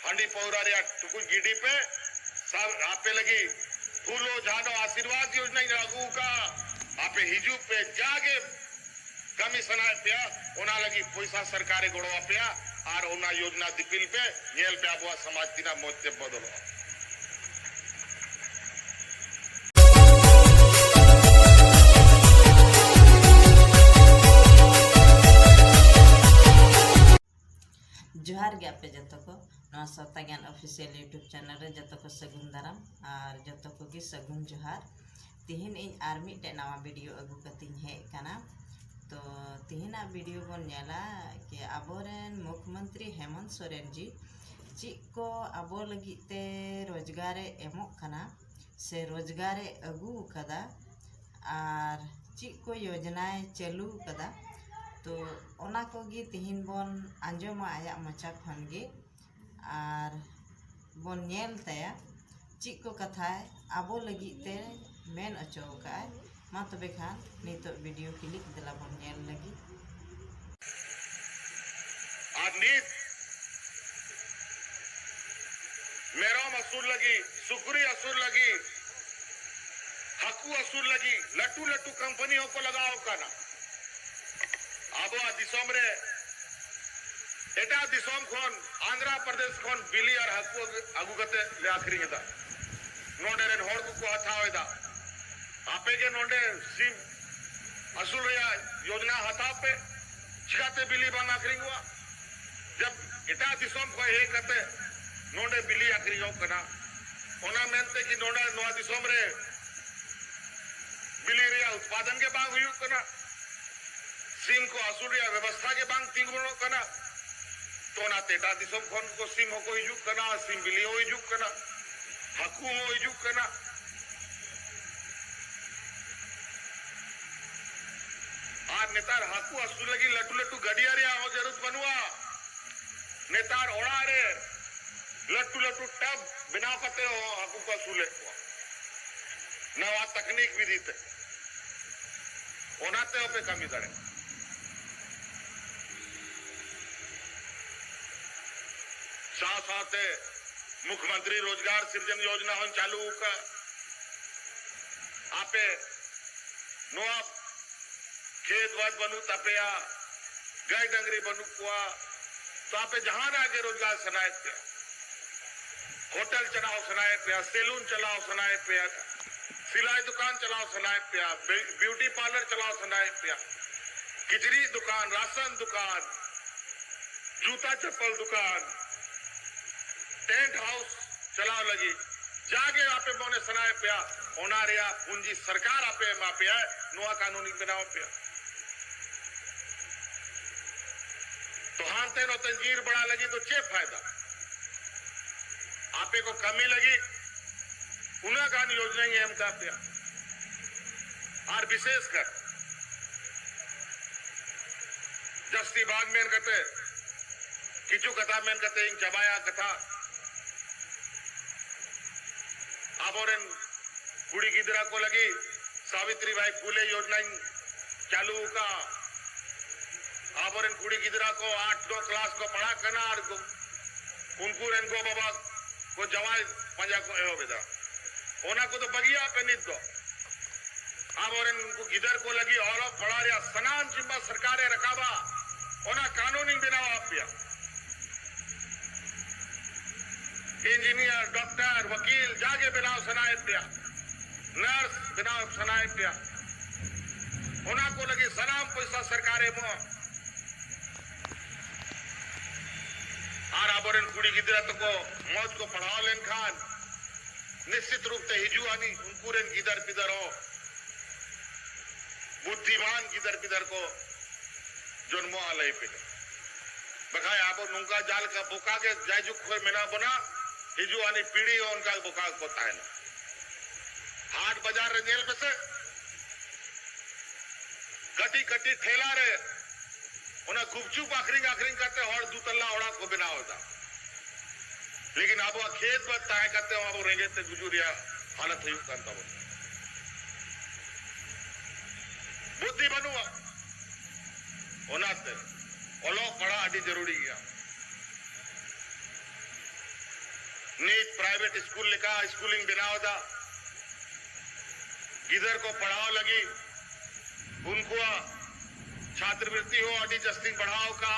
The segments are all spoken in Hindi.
हांडी पौरा रे टुकुन गिडी पे सब आपे लगी फूलो झानो आशीर्वाद योजना लागू का आपे हिजू पे जागे कमी सना पे ओना लगी पैसा सरकारे गोड़वा पे और ओना योजना दिपिल पे नेल पे आबो समाज तिना मोते बदलो जोहार गे आपे जतो को नवा सत्ता ज्ञान ऑफिशियल यूट्यूब चैनल रे जतो को सगुन दाराम और जतो को की सगुन जोहार तिहिन इन आर मिटे नवा वीडियो अगु कतिन हे काना तो तिहिना वीडियो बन नेला कि आबोरेन मुख्यमंत्री हेमंत सोरेन जी ची को आबो लगी ते रोजगार एमो खाना से रोजगार अगु कदा और ची को योजनाएं चालू कदा तो ओना को गी तिहिन बन आंजोमा आया मचा खन गे और बन नेल तया ची को कथा आबो लगी ते मेन अचो का मा तबे खान नितो वीडियो क्लिक देला बन नेल लगी आदनीत मेरा असूल लगी सुकुरी असूल लगी हकू असूल लगी लट्टू लट्टू कंपनियों को लगाओ का ना आबो दिसोम रे एटा दिसोम खोन आंध्र प्रदेश खोन बिली और हकू अगु कते ले आखरी हेदा नोडे रे होड़ को हथावेदा आपे के नोडे सिम असूल रे योजना हथा पे छिकाते बिली बांग आखरी हुआ जब एटा दिसोम को हे कते नोडे बिली आखरी हो कना ओना मेनते कि नोडा नोआ दिसोम रे बिली रे उत्पादन के बांग हुई कना सिम को असूलिया व्यवस्था के बांग तिंगुनो कना तो ना तेटा दिसम खोन को सिम हो को हिजु कना सिम बिली हो हिजु कना हकू हो हिजु कना आज नेतार हकू असूल लगी लट्टू लट्टू गडिया रे हो जरूरत बनवा नेतार ओड़ा रे लट्टू लट्टू टब बिना कते हो हकू को असूले नवा तकनीक भी दीते ओनाते पे कमी दड़े साथ साथ मुख्यमंत्री रोजगार सृजन योजना हो चालू का आपे नोआ खेत वत बनू तपया गाय डंगरी बनू कुआ तो आपे जहां आगे रोजगार सनाए पे होटल चलाओ सनाए पे सैलून चलाओ सनाए पे सिलाई दुकान चलाओ सनाए पे ब्यूटी पार्लर चलाओ सनाए पे खिचड़ी दुकान राशन दुकान जूता चप्पल दुकान टेंट हाउस चलाओ लगी जागे आपे मोने सनाए पे होना रिया पूंजी सरकार आपे मापे है नोआ कानूनी बनाओ पे तो हानते नो तंजीर बड़ा लगी तो चे फायदा आपे को कमी लगी उन्हें कान योजना ही एम का पे और विशेषकर जस्ती बाग में कहते किचु कथा में कहते इन चबाया कथा आबोरेन कुड़ी गिदरा को लगी सावित्री बाई फूले योजना चालू का आबोरेन कुड़ी गिदरा को 8 क्लास को पढ़ा करना और उनको रेन को बाबा को जवाई पंजा को एहो बेदा ओना को तो बगिया पे नित दो आबोरेन उनको गिदर को लगी और पढ़ा रिया सनाम जिम्मा सरकारे रखावा ओना कानूनी बनावा आपिया इंजीनियर डॉक्टर वकील जागे बिनाव सनाए पिया नर्स बिनाव सनाए पिया होना को लगी सनाम पैसा सरकारे मो आर आबोरेन कुड़ी गिदरा तो को मौज को पढ़ाओ लेन खान निश्चित रूप से हिजू आनी उनको रेन गिदर पिदर हो बुद्धिमान गिदर पिदर को जन्मो आलय पे बखाए आबो नुंका जाल का बोका के जायजु खोय मेना बना हिजू आनी पीढ़ी हो उनका बुका होता है हाट बाजार रे नेल पे कटी कटी ठेला रे उन्हें गुपचुप आखरिंग आखरिंग करते और दूतल्ला ओड़ा को बिना होता लेकिन अब खेत बता है करते हो अब रेंगे ते गुजुरिया हालत हुई करता हो बुद्धि बनुआ ओनाते ओलो पढ़ा आदि जरूरी गया नीट प्राइवेट स्कूल लिखा स्कूलिंग बनाओ था गिदर को पढ़ाओ लगी उनको छात्रवृत्ति हो अडी जस्टिंग बढ़ाओ का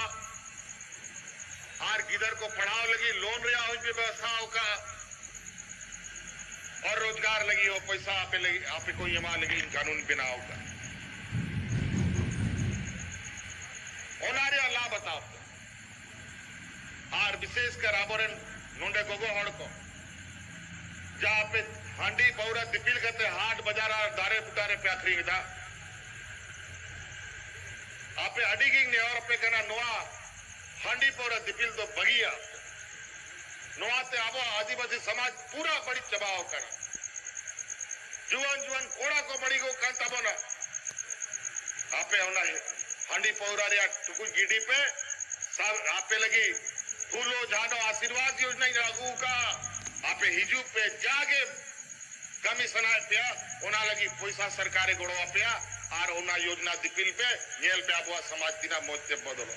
और गिदर को पढ़ाओ लगी लोन रिया हो व्यवस्था का और रोजगार लगी हो पैसा आपे लगी आपे को यमा लगी कानून बनाओ का ओनारे लाभ बताओ और विशेषकर आबोरन नोंडे गोगो हड़ को जहाँ पे हांडी पौरा दिपिल करते हाट बाजार दारे पुटारे पे आखरी विधा आपे अडिगिंग ने और पे करना नोआ हांडी पौरा दिपिल तो बगिया नोआ ते आबो आदिवासी समाज पूरा बड़ी चबाव कर जुआन जुआन कोड़ा को बड़ी को कांता बोना आपे होना है हांडी पौरा रे टुकु गिडी पे सब आपे लगी फूलो झाड़ो आशीर्वाद योजना लागू का आपे हिजू पे जागे कमीशन पे ओना लगी पैसा सरकारे गोड़वा पे और ओना योजना दिपिल पे नेल पे आबो समाज दिना मोते बदलो